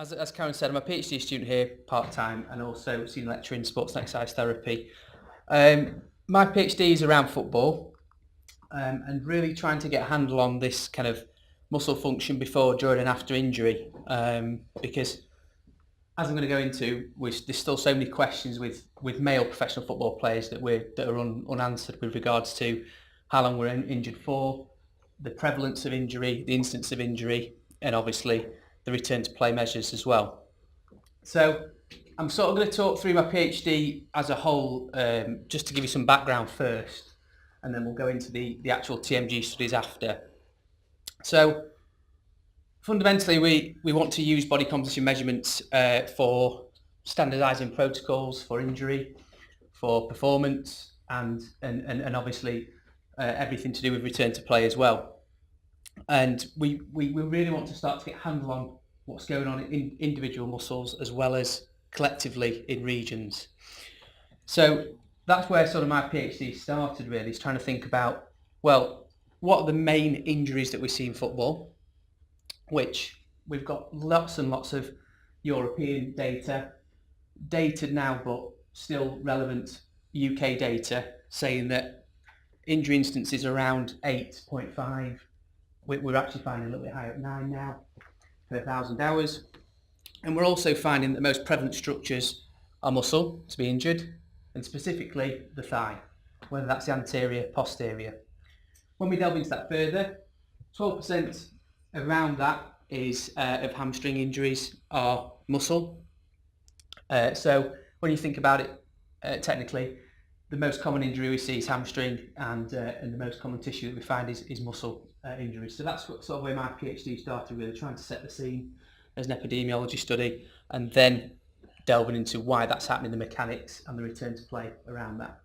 As Karen said, I'm a PhD student here part-time and also senior lecturer in sports and exercise therapy. My PhD is around football and really trying to get a handle on this kind of muscle function before, during and after injury, because as I'm going to go into, there's still so many questions with male professional football players that are unanswered with regards to how long we're injured for, the prevalence of injury, the incidence of injury, and obviously the return to play measures as well. So I'm sort of going to talk through my PhD as a whole, just to give you some background first, and then we'll go into the actual TMG studies after. So fundamentally, we want to use body composition measurements for standardising protocols for injury, for performance, and obviously everything to do with return to play as well. And we really want to start to get a handle on what's going on in individual muscles as well as collectively in regions. So that's where sort of my PhD started, really, is trying to think about, well, what are the main injuries that we see in football, which we've got lots and lots of European data, dated now but still relevant UK data, saying that injury instances around 8.5. We're actually finding a little bit higher at 9 now per 1,000 hours. And we're also finding that the most prevalent structures are muscle to be injured, and specifically the thigh, whether that's the anterior, posterior. When we delve into that further, 12% around that is of hamstring injuries are muscle. So when you think about it, technically, the most common injury we see is hamstring, and the most common tissue that we find is muscle injuries. So that's sort of where my PhD started, really trying to set the scene as an epidemiology study, and then delving into why that's happening, the mechanics and the return to play around that.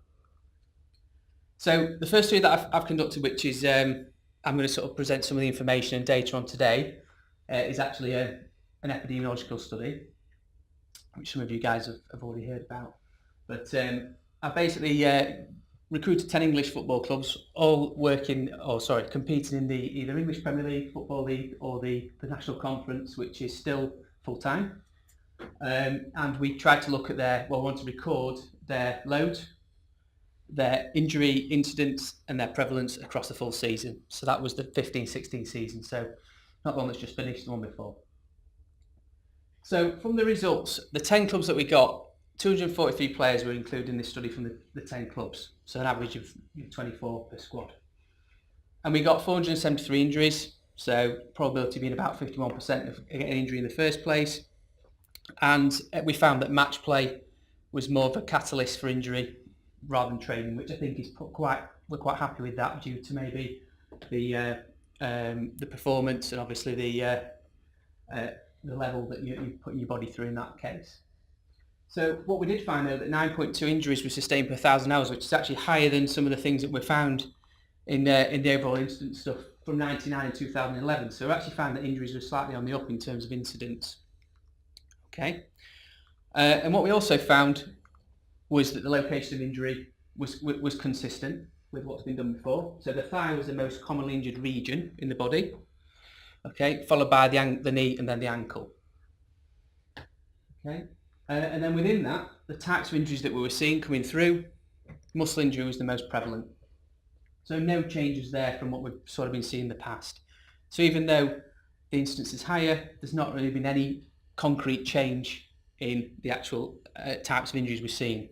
So the first study that I've conducted, which is I'm going to sort of present some of the information and data on today, is actually an epidemiological study, which some of you guys have already heard about. But I basically recruited 10 English football clubs, all competing in the either English Premier League, Football League, or the National Conference, which is still full-time. And we tried to look at we want to record their load, their injury incidence, and their prevalence across the full season. So that was the 15-16 season, so not the one that's just finished, the one before. So from the results, the 10 clubs that we got, 243 players were included in this study from the 10 clubs, so an average of 24 per squad. And we got 473 injuries, so probability being about 51% of getting an injury in the first place. And we found that match play was more of a catalyst for injury rather than training, which I think is we're quite happy with that, due to maybe the performance and obviously the level that you're putting your body through in that case. So what we did find, though, that 9.2 injuries were sustained per 1,000 hours, which is actually higher than some of the things that were found in the overall incidence stuff from 1999 and 2011. So we actually found that injuries were slightly on the up in terms of incidence. Okay, and what we also found was that the location of injury was consistent with what's been done before. So the thigh was the most commonly injured region in the body. Okay, followed by the knee and then the ankle. Okay. And then within that, the types of injuries that we were seeing coming through, muscle injury was the most prevalent. So no changes there from what we've sort of been seeing in the past. So even though the incidence is higher, there's not really been any concrete change in the actual types of injuries we're seeing.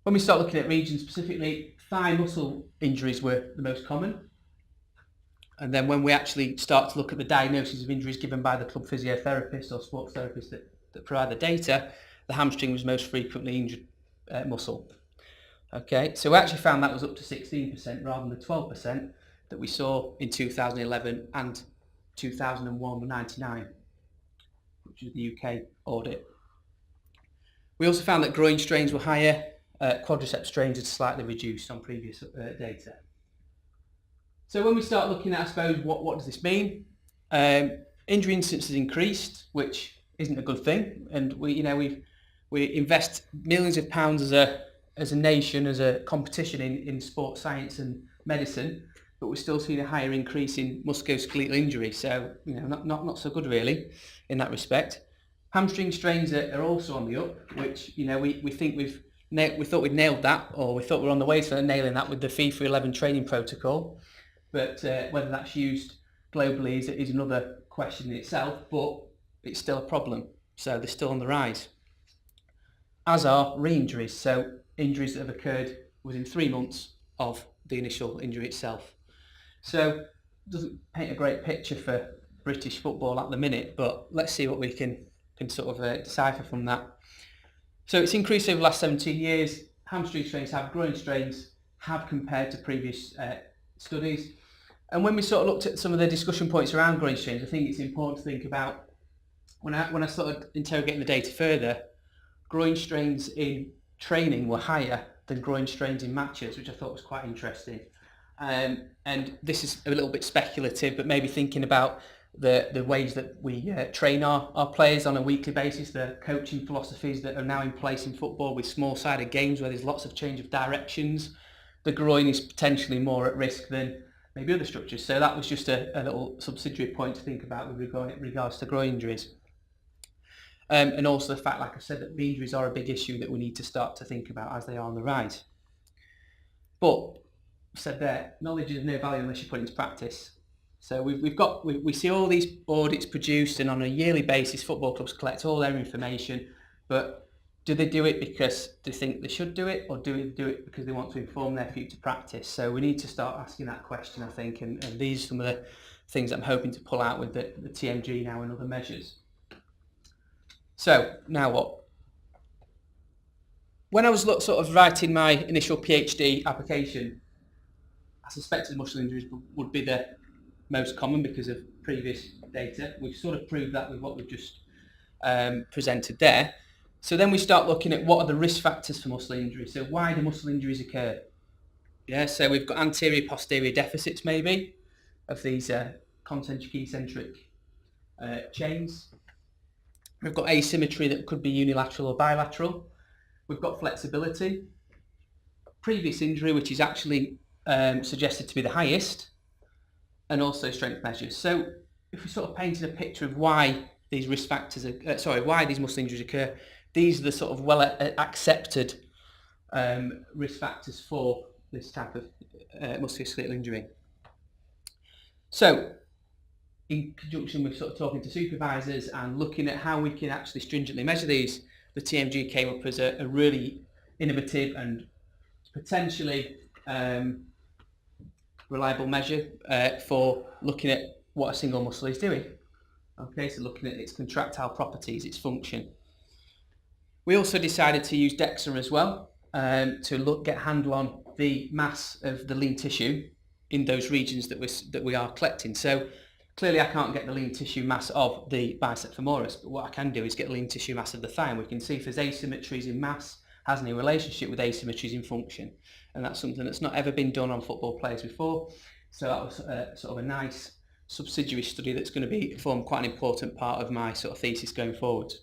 When we start looking at regions specifically, thigh muscle injuries were the most common. And then when we actually start to look at the diagnosis of injuries given by the club physiotherapist or sports therapist that provide the data, the hamstring was most frequently injured muscle. Okay, so we actually found that was up to 16% rather than the 12% that we saw in 2011 and 2001 99, which was the UK audit. We also found that groin strains were higher, quadriceps strains had slightly reduced on previous data. So when we start looking at, I suppose, what does this mean? Injury incidence has increased, which isn't a good thing, and we invest millions of pounds as a nation, as a competition in sports science and medicine, but we're still seeing a higher increase in musculoskeletal injury. So, not so good really in that respect. Hamstring strains are also on the up, which, we think we thought we'd nailed that, or we thought we were on the way to nailing that with the FIFA 11 training protocol. But whether that's used globally is another question in itself, but it's still a problem. So they're still on the rise. As are re-injuries, so injuries that have occurred within 3 months of the initial injury itself. So it doesn't paint a great picture for British football at the minute, but let's see what we can sort of decipher from that. So it's increased over the last 17 years. Hamstring strains groin strains have compared to previous studies. And when we sort of looked at some of the discussion points around groin strains, I think it's important to think about, when I started interrogating the data further, groin strains in training were higher than groin strains in matches, which I thought was quite interesting. And this is a little bit speculative, but maybe thinking about the ways that we train our players on a weekly basis, the coaching philosophies that are now in place in football with small-sided games where there's lots of change of directions, the groin is potentially more at risk than maybe other structures. So that was just a little subsidiary point to think about with regards to groin injuries. And also the fact, like I said, that the injuries are a big issue that we need to start to think about as they are on the rise. But, said there, knowledge is of no value unless you put it into practice. So we see all these audits produced, and on a yearly basis football clubs collect all their information, but do they do it because they think they should do it, or do they do it because they want to inform their future practice? So we need to start asking that question, I think, and these are some of the things I'm hoping to pull out with the TMG now and other measures. So now what? When I was sort of writing my initial PhD application, I suspected muscle injuries would be the most common because of previous data. We've sort of proved that with what we've just presented there. So then we start looking at what are the risk factors for muscle injury. So why do muscle injuries occur? Yeah, so we've got anterior-posterior deficits maybe of these concentric chains. We've got asymmetry that could be unilateral or bilateral. We've got flexibility. Previous injury, which is actually suggested to be the highest, and also strength measures. So if we sort of painted a picture of why these risk factors, why these muscle injuries occur, these are the sort of well accepted risk factors for this type of musculoskeletal injury. So in conjunction with sort of talking to supervisors and looking at how we can actually stringently measure these, the TMG came up as a really innovative and potentially reliable measure for looking at what a single muscle is doing. Okay, so looking at its contractile properties, its function. We also decided to use DEXA as well to get a handle on the mass of the lean tissue in those regions that we are collecting. So clearly I can't get the lean tissue mass of the bicep femoris, but what I can do is get the lean tissue mass of the thigh, and we can see if there's asymmetries in mass, has any relationship with asymmetries in function. And that's something that's not ever been done on football players before. So that was sort of a nice subsidiary study that's going to form quite an important part of my sort of thesis going forward.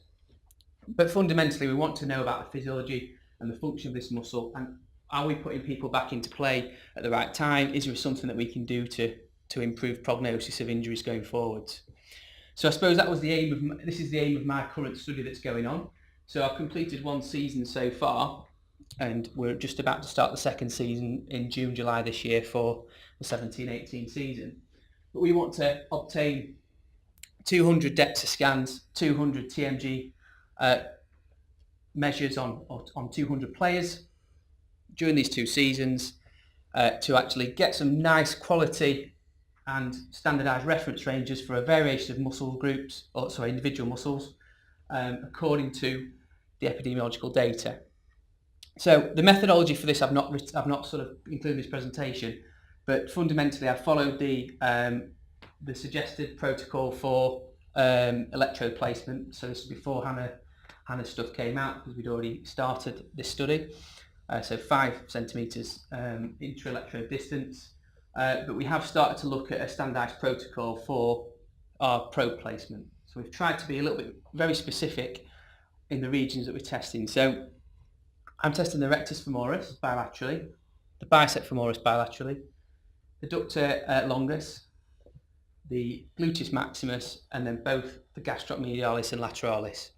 But fundamentally, we want to know about the physiology and the function of this muscle, and are we putting people back into play at the right time? Is there something that we can do to improve prognosis of injuries going forward? So I suppose that was the aim of this is the aim of my current study that's going on. So I've completed one season so far, and we're just about to start the second season in June, July this year for the 17-18 season. But we want to obtain 200 DEXA scans, 200 TMG measures on 200 players during these 2 seasons to actually get some nice quality and standardized reference ranges for a variation of muscle groups, individual muscles, according to the epidemiological data. So the methodology for this I've not sort of included in this presentation, but fundamentally I followed the suggested protocol for electrode placement. So this was before Hannah's stuff came out, because we'd already started this study. So 5 centimetres intra-electrode distance. But we have started to look at a standardised protocol for our probe placement. So we've tried to be a little bit very specific in the regions that we're testing. So I'm testing the rectus femoris bilaterally, the bicep femoris bilaterally, adductor longus, the gluteus maximus, and then both the gastrocnemialis and lateralis.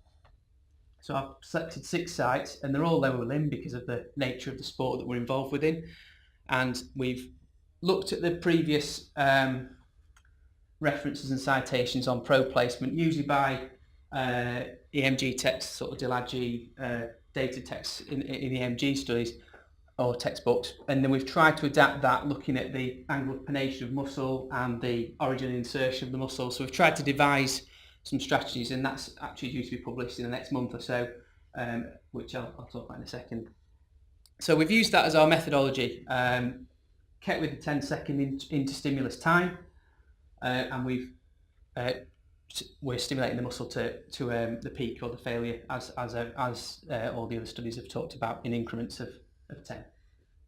So I've selected 6 sites, and they're all lower limb because of the nature of the sport that we're involved within. And we've looked at the previous references and citations on pro placement, usually by EMG texts, sort of Dilagi data texts in EMG studies or textbooks, and then we've tried to adapt that, looking at the angle of pronation of muscle and the origin and insertion of the muscle. So we've tried to devise some strategies, and that's actually due to be published in the next month or so, which I'll talk about in a second. So we've used that as our methodology, kept with the 10-second interstimulus time, and we're stimulating the muscle to the peak or the failure, as all the other studies have talked about, in increments of 10.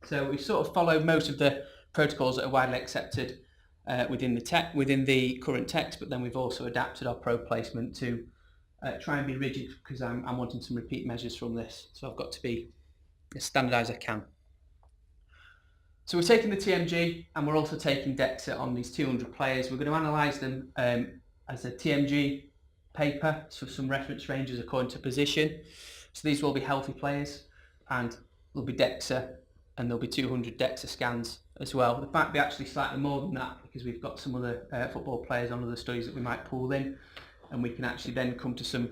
So we've sort of followed most of the protocols that are widely accepted within the current text, but then we've also adapted our pro placement to try and be rigid, because I'm wanting some repeat measures from this, so I've got to be as standardised as I can. So we're taking the TMG, and we're also taking DEXA on these 200 players. We're going to analyse them as a TMG paper, so some reference ranges according to position. So these will be healthy players, and there'll be DEXA, and there'll be 200 DEXA scans as well. There might be actually slightly more than that, because we've got some other football players on other studies that we might pull in, and we can actually then come to some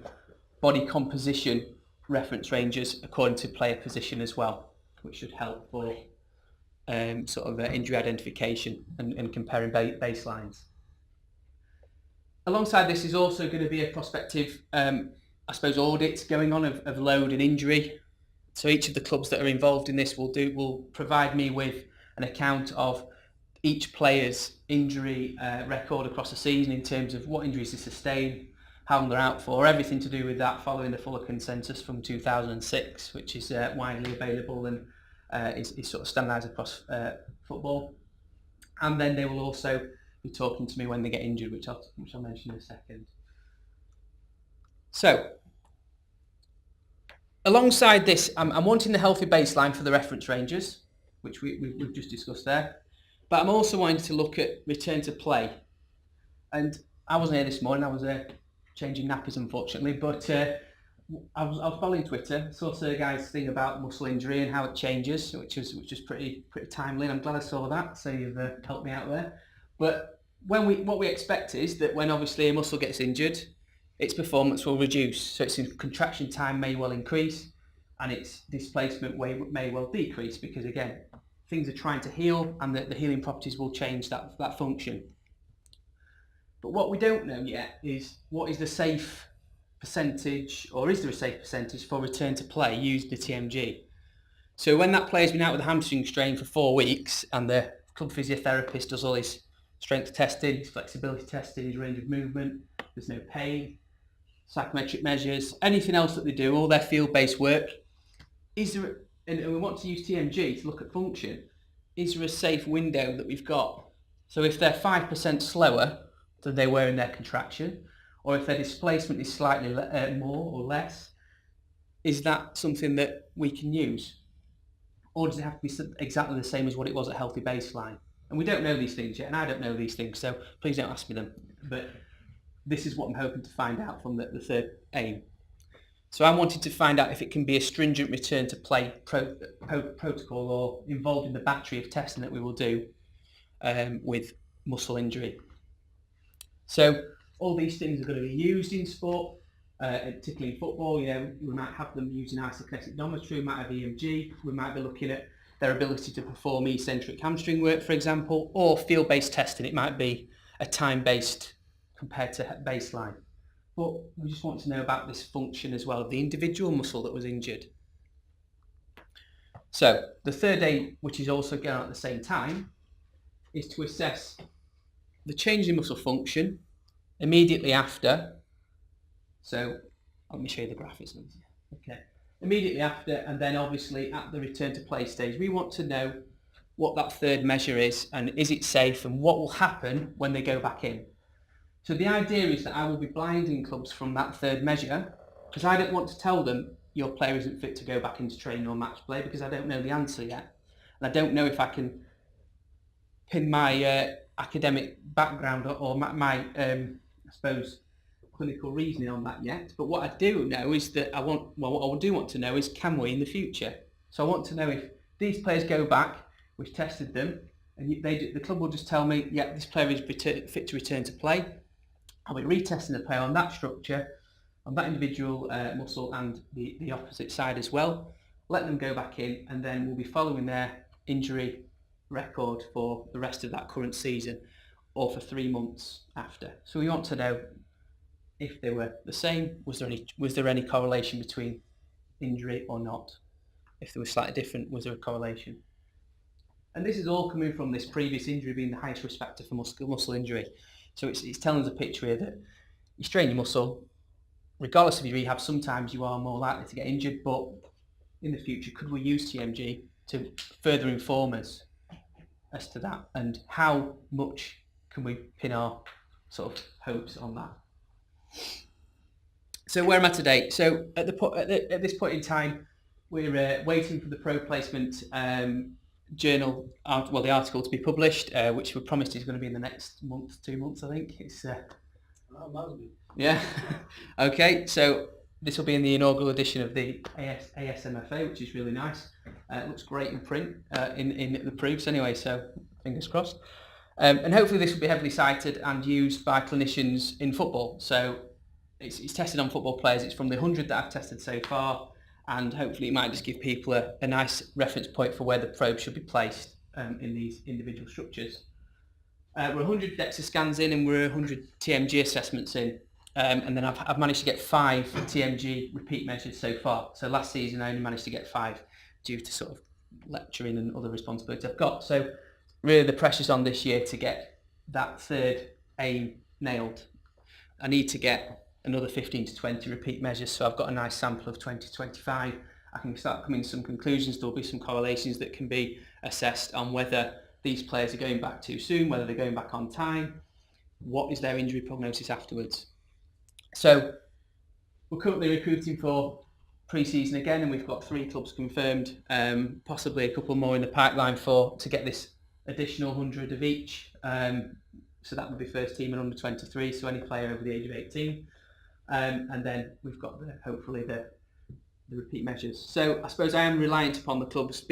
body composition reference ranges according to player position as well, which should help for sort of injury identification and comparing baselines. Alongside this is also going to be a prospective, I suppose, audit going on of load and injury. So each of the clubs that are involved in this will provide me with an account of each player's injury record across the season, in terms of what injuries they sustain, how long they're out for, everything to do with that, following the Fuller consensus from 2006, which is widely available and is sort of standardised across football. And then they will also be talking to me when they get injured, which I'll mention in a second. So, alongside this, I'm wanting the healthy baseline for the reference ranges, which we've just discussed there. But I'm also wanting to look at return to play. And I wasn't here this morning, I was changing nappies, unfortunately, but I was following Twitter, saw Sir Guy's thing about muscle injury and how it changes, which was pretty timely, and I'm glad I saw that, so you've helped me out there. But what we expect is that when obviously a muscle gets injured, its performance will reduce, so its contraction time may well increase, and its displacement may well decrease, because again, things are trying to heal, and the healing properties will change that function. But what we don't know yet is what is the safe percentage, or is there a safe percentage for return to play using the TMG? So when that player's been out with a hamstring strain for 4 weeks, and the club physiotherapist does all his strength testing, his flexibility testing, his range of movement, there's no pain, psychometric measures, anything else that they do, all their field-based work, is there, and we want to use TMG to look at function, is there a safe window that we've got? So if they're 5% slower than they were in their contraction, or if their displacement is slightly more or less, is that something that we can use? Or does it have to be exactly the same as what it was at healthy baseline? And we don't know these things yet, and I don't know these things, so please don't ask me them. But this is what I'm hoping to find out from the third aim. So I wanted to find out if it can be a stringent return to play protocol, or involved in the battery of testing that we will do with muscle injury. So all these things are going to be used in sport, particularly in football. You know, we might have them using isokinetic dometry, we might have EMG, we might be looking at their ability to perform eccentric hamstring work, for example, or field-based testing. It might be a time-based compared to baseline. But we just want to know about this function as well, of the individual muscle that was injured. So the third aim, which is also going on at the same time, is to assess the change in muscle function immediately after. So let me show you the graphics. Okay. Immediately after, and then obviously at the return to play stage, we want to know what that third measure is, and is it safe, and what will happen when they go back in. So the idea is that I will be blinding clubs from that third measure, because I don't want to tell them your player isn't fit to go back into training or match play, because I don't know the answer yet, and I don't know if I can pin my academic background or my I suppose clinical reasoning on that yet. But what I do know is that what I do want to know is, can we in the future? So I want to know if these players go back, we've tested them, and the club will just tell me, yeah, this player is fit to return to play. I'll be retesting the player on that structure, on that individual muscle and the opposite side as well. Let them go back in, and then we'll be following their injury record for the rest of that current season, or for 3 months after. So we want to know if they were the same. Was there any correlation between injury or not? If they were slightly different, was there a correlation? And this is all coming from this previous injury being the highest risk factor for muscle injury. So it's telling us a picture here that you strain your muscle, regardless of your rehab, sometimes you are more likely to get injured, but in the future, could we use TMG to further inform us as to that, and how much can we pin our sort of hopes on that? So where am I today? So at this point in time, we're waiting for the pro placement journal, the article to be published, which we promised is going to be in the next 2 months, I think. It's yeah. Okay, so this will be in the inaugural edition of the ASMFA, which is really nice. It looks great in print, in the proofs anyway, so fingers crossed. And hopefully this will be heavily cited and used by clinicians in football. So it's tested on football players. It's from the 100 that I've tested so far, and hopefully it might just give people a nice reference point for where the probe should be placed in these individual structures. We're 100 DEXA scans in, and we're 100 TMG assessments in. And then I've managed to get 5 TMG repeat measures so far. So last season I only managed to get 5 due to sort of lecturing and other responsibilities I've got. So really the pressure's on this year to get that third aim nailed. I need to get another 15 to 20 repeat measures, so I've got a nice sample of 20 to 25. I can start coming to some conclusions. There'll be some correlations that can be assessed on whether these players are going back too soon, whether they're going back on time, what is their injury prognosis afterwards. So we're currently recruiting for pre-season again, and we've got 3 clubs confirmed, possibly a couple more in the pipeline to get this additional 100 of each. So that would be first team and under 23, so any player over the age of 18. And then we've got hopefully the repeat measures. So I suppose I am reliant upon the clubs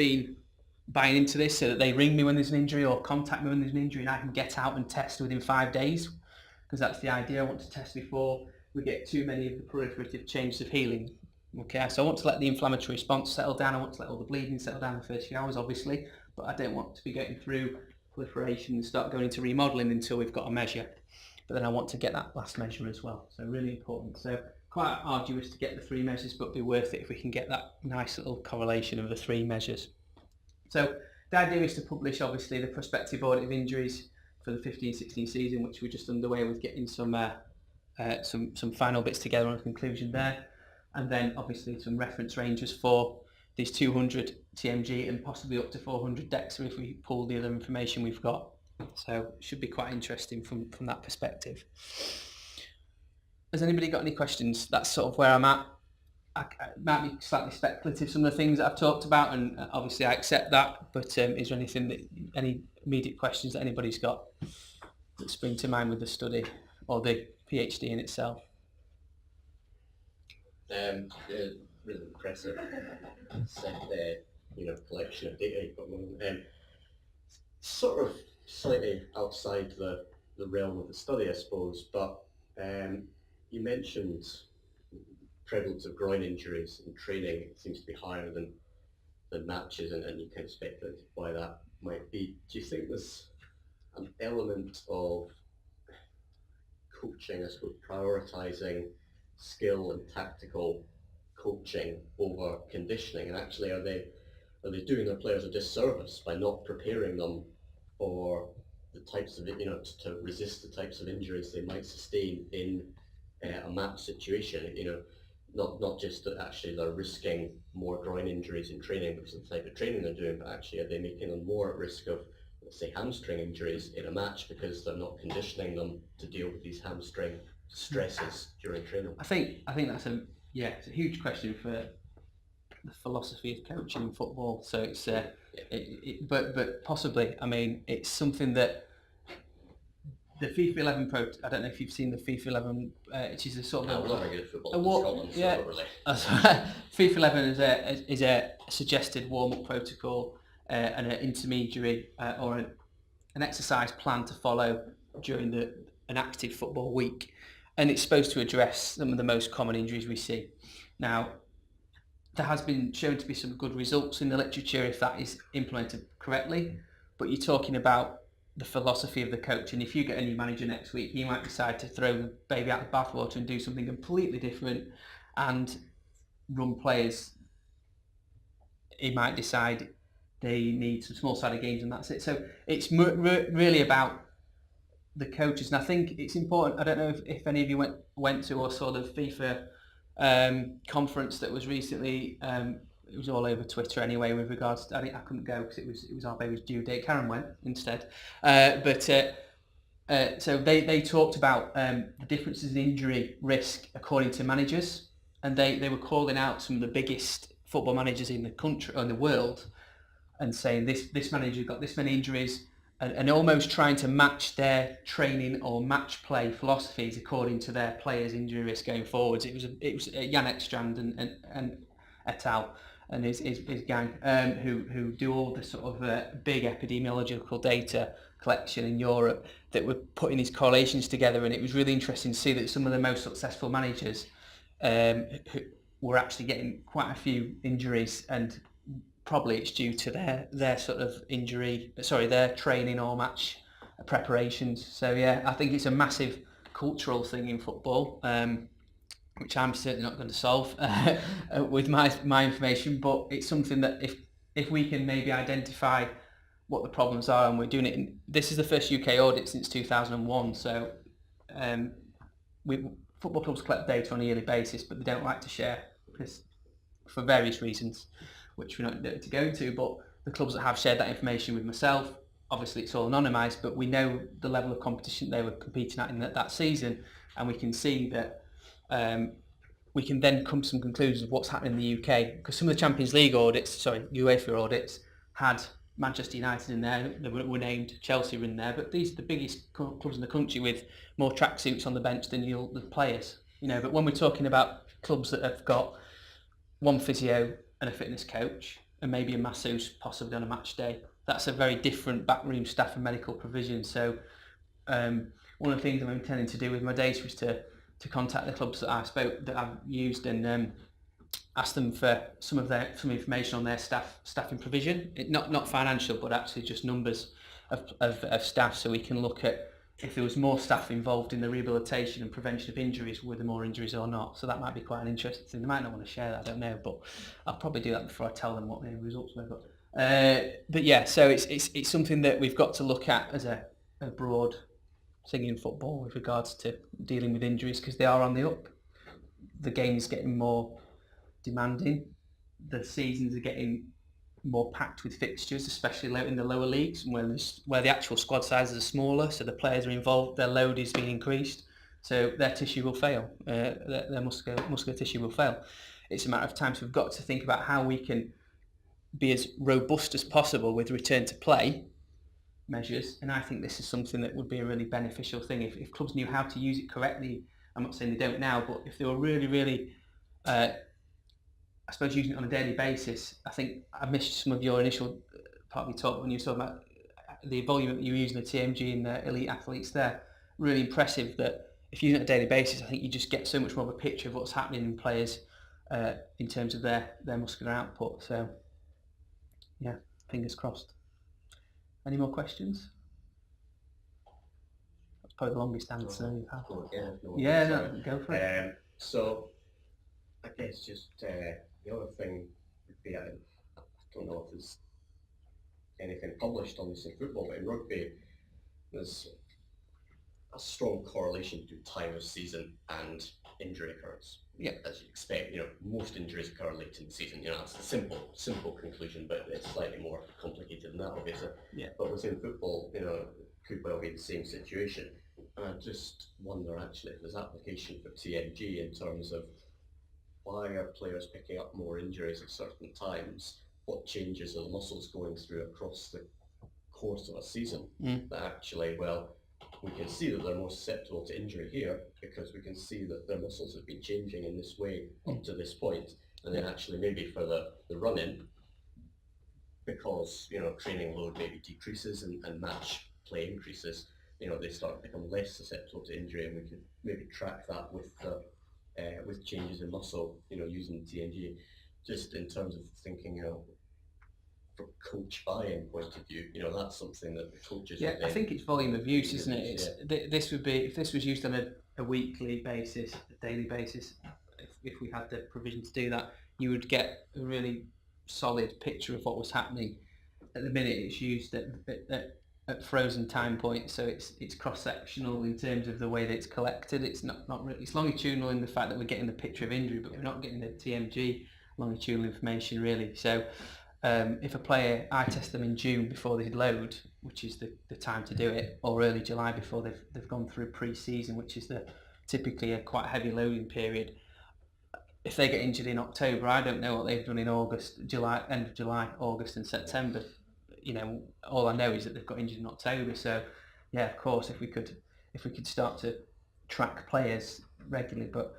buying into this, so that they ring me when there's an injury or contact me when there's an injury, and I can get out and test within 5 days, because that's the idea. I want to test before we get too many of the proliferative changes of healing. Okay, so I want to let the inflammatory response settle down. I want to let all the bleeding settle down in the first few hours, obviously, but I don't want to be getting through proliferation and start going into remodelling until we've got a measure. But then I want to get that last measure as well, so really important. So quite arduous to get the 3 measures, but be worth it if we can get that nice little correlation of the 3 measures. So the idea is to publish, obviously, the prospective audit of injuries for the 15-16 season, which we're just underway with, getting some final bits together on a conclusion there, and then obviously some reference ranges for these 200 TMG and possibly up to 400 DEXA if we pull the other information we've got. So it should be quite interesting from that perspective. Has anybody got any questions? That's sort of where I'm at. It might be slightly speculative, some of the things that I've talked about, and obviously I accept that, but is there any immediate questions that anybody's got that spring to mind with the study or the PhD in itself? Really impressive collection of data you've got. Sort of slightly outside the realm of the study, I suppose, but you mentioned prevalence of groin injuries in training seems to be higher than matches, and you kind of speculated why that might be. Do you think there's an element of coaching, I suppose, prioritising skill and tactical coaching over conditioning, and actually are they doing their players a disservice by not preparing them for the types of, to resist the types of injuries they might sustain in a match situation? Not just that actually they're risking more groin injuries in training because of the type of training they're doing, but actually are they making them more at risk of, let's say, hamstring injuries in a match because they're not conditioning them to deal with these hamstring stresses during training? I think that's it's a huge question for the philosophy of coaching in football. So it's but possibly, I mean, it's something that the FIFA 11 Pro. I don't know if you've seen the FIFA 11, which is a sort of we're not very good at football a in Scotland, so not really. FIFA 11 is a suggested warm-up protocol and an intermediary or an exercise plan to follow during an active football week, and it's supposed to address some of the most common injuries we see. Now, there has been shown to be some good results in the literature if that is implemented correctly, but you're talking about the philosophy of the coach, and if you get a new manager next week, he might decide to throw the baby out of the bathwater and do something completely different and run players. He might decide they need some small-sided games and that's it. So it's really about the coaches, and I think it's important. I don't know if any of you went to or saw the FIFA conference that was recently. It was all over Twitter anyway. With regards, I think I couldn't go because it was our baby's due date. Karen went instead, so they talked about the differences in injury risk according to managers, and they were calling out some of the biggest football managers in the country or in the world, and saying this manager got this many injuries, and almost trying to match their training or match play philosophies according to their players' injury risk going forwards. It was Jan Ekstrand and et al. And his gang who do all the sort of big epidemiological data collection in Europe that were putting these correlations together, and it was really interesting to see that some of the most successful managers who were actually getting quite a few injuries, and probably it's due to their sort of their training or match preparations. So yeah, I think it's a massive cultural thing in football, which I'm certainly not going to solve with my information, but it's something that if we can maybe identify what the problems are, and we're doing it. This is the first UK audit since 2001, so football clubs collect data on a yearly basis, but they don't like to share because for various reasons, which we're not to go into. But the clubs that have shared that information with myself, obviously it's all anonymised, but we know the level of competition they were competing at in that season, and we can see that. We can then come to some conclusions of what's happening in the UK, because some of the Champions League UEFA audits had Manchester United in there, they were named, Chelsea were in there, but these are the biggest clubs in the country with more tracksuits on the bench than the players. But when we're talking about clubs that have got one physio and a fitness coach and maybe a masseuse possibly on a match day, that's a very different backroom staff and medical provision. So one of the things I'm intending to do with my data is to contact the clubs that I've used and ask them for some information on their staffing provision. Not financial, but actually just numbers of staff, so we can look at if there was more staff involved in the rehabilitation and prevention of injuries, were there more injuries or not. So that might be quite an interesting thing. They might not want to share that, I don't know, but I'll probably do that before I tell them what the results were. But yeah, so it's something that we've got to look at as a broad thing in football with regards to dealing with injuries, because they are on the up. The game is getting more demanding. The seasons are getting more packed with fixtures, especially in the lower leagues, where the actual squad sizes are smaller, so the players are involved, their load is being increased, so their tissue will fail, their muscular tissue will fail. It's a matter of time, so we've got to think about how we can be as robust as possible with return to play measures, and I think this is something that would be a really beneficial thing if clubs knew how to use it correctly. I'm not saying they don't now, but if they were really I suppose using it on a daily basis. I think I missed some of your initial part of your talk when you were talking about the volume that you were using the TMG and the elite athletes there. Really impressive that if you use it on a daily basis, I think you just get so much more of a picture of what's happening in players in terms of their muscular output. So yeah, fingers crossed. Any more questions? That's probably the longest answer you've had. Go for it. So I guess just the other thing would be, I don't know if there's anything published on this in football, but in rugby there's a strong correlation between time of season and injury occurrence. Yeah. As you expect, most injuries occur late in the season. It's a simple conclusion, but it's slightly more complicated than that, obviously. Yeah. But within football, it could well be the same situation. And I just wonder actually if there's application for TMG in terms of why are players picking up more injuries at certain times? What changes are the muscles going through across the course of a season? That actually, well, we can see that they're more susceptible to injury here because we can see that their muscles have been changing in this way up to this point. And then actually maybe for the run-in, because training load maybe decreases and match play increases, they start to become less susceptible to injury, and we can maybe track that with changes in muscle, using TNG, just in terms of thinking, from coach buy-in point of view, that's something that the coaches. Yeah, I think it's volume of use, isn't it? This would be, if this was used on a weekly basis, a daily basis. If we had the provision to do that, you would get a really solid picture of what was happening. At the minute, it's used at frozen time points, so it's cross-sectional in terms of the way that it's collected. It's not really, it's longitudinal in the fact that we're getting the picture of injury, but we're not getting the TMG longitudinal information really. So if a player, I test them in June before they load, which is the time to do it, or early July before they've gone through pre-season, which is typically a quite heavy loading period. If they get injured in October, I don't know what they've done in August, July, end of July, August and September. All I know is that they've got injured in October. So, yeah, of course, if we could start to track players regularly. But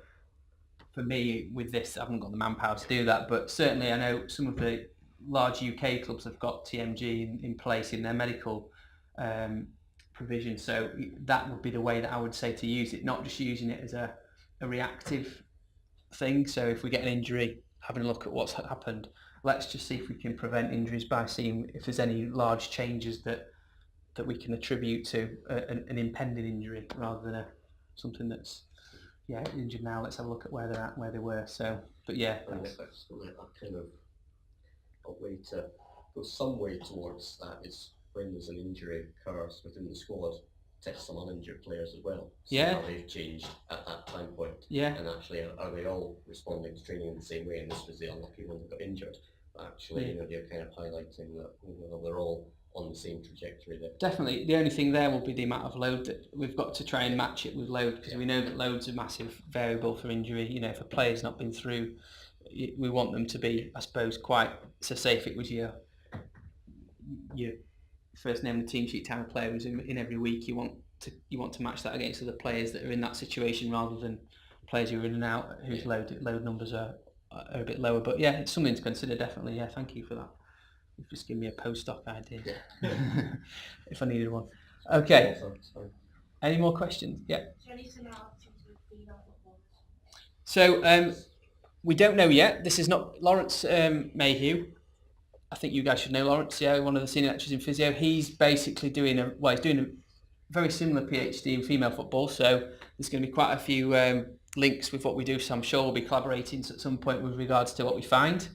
for me, with this, I haven't got the manpower to do that. But certainly, I know some of the large UK clubs have got TMG in place in their medical provision. So that would be the way that I would say to use it, not just using it as a reactive thing. So if we get an injury, having a look at what's happened, let's just see if we can prevent injuries by seeing if there's any large changes that we can attribute to an impending injury, rather than something that's injured now. Let's have a look at where they're at, where they were. So, but yeah, that's kind of a way to go some way towards that is when there's an injury occurs within the squad, test some uninjured players as well. See how they've changed at that time point. Yeah. And actually, are they all responding to training in the same way? And this was the unlucky one that got injured. But actually, you're kind of highlighting that they're all on the same trajectory there. Definitely. The only thing there will be the amount of load that we've got to try and match it with load, because we know that load's a massive variable for injury. If a player's not been through, we want them to be, I suppose, quite. So say if it was your first name on the team sheet time of player who's in every week, you want to match that against other players that are in that situation, rather than players who are in and out whose load numbers are a bit lower. But yeah, it's something to consider, definitely. Yeah, thank you for that. You've just given me a postdoc idea. If I needed one. Okay. Any more questions? Yeah. So we don't know yet. This is not Lawrence Mayhew. I think you guys should know Lawrence, one of the senior lecturers in physio. He's basically doing a very similar PhD in female football. So there's going to be quite a few links with what we do. So I'm sure we'll be collaborating at some point with regards to what we find,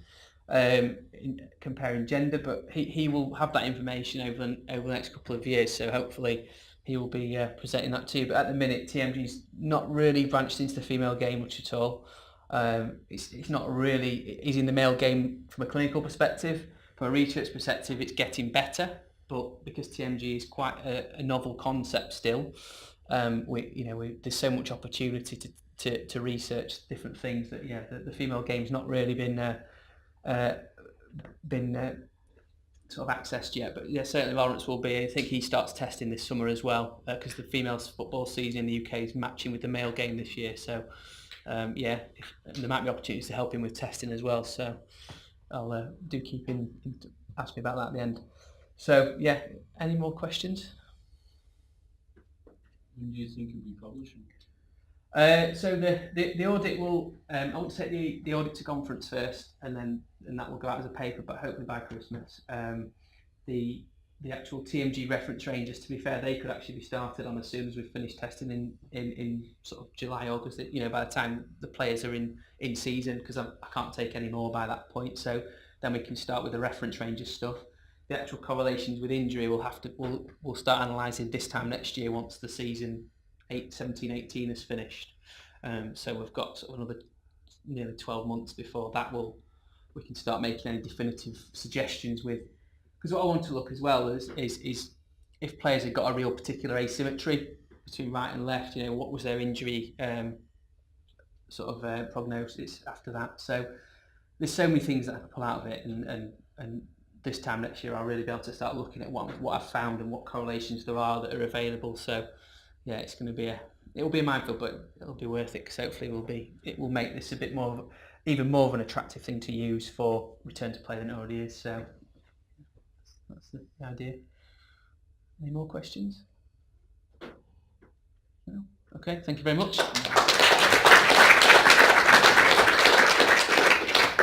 in comparing gender. But he will have that information over the next couple of years. So hopefully he will be presenting that to you. But at the minute, TMG's not really branched into the female game much at all. It's not really. He's in the male game from a clinical perspective. From a research perspective, it's getting better, but because TMG is quite a novel concept still, there's so much opportunity to research different things that the female game's not really been sort of accessed yet. But yeah, certainly Lawrence will be. I think he starts testing this summer as well, because the female football season in the UK is matching with the male game this year. So there might be opportunities to help him with testing as well. So I'll do keep in ask me about that at the end. So yeah, any more questions? When do you think you'll be publishing? So the audit will I want to take the audit to conference first, and that will go out as a paper, but hopefully by Christmas. The actual TMG reference ranges, to be fair, they could actually be started on as soon as we've finished testing in sort of July, August, by the time the players are in season, because I can't take any more by that point. So then we can start with the reference ranges stuff. The actual correlations with injury we'll start analysing this time next year, once the season 17-18 is finished. So we've got sort of another nearly 12 months before that we can start making any definitive suggestions with. Because what I want to look as well is if players have got a real particular asymmetry between right and left, what was their injury sort of prognosis after that. So there's so many things that I can pull out of it, and this time next year I'll really be able to start looking at what I've found and what correlations there are that are available. So yeah, it's going to be it'll be a minefield, but it'll be worth it, because hopefully it will make this a bit more even more of an attractive thing to use for return to play than it already is. So that's the idea. Any more questions? No? Okay, thank you very much.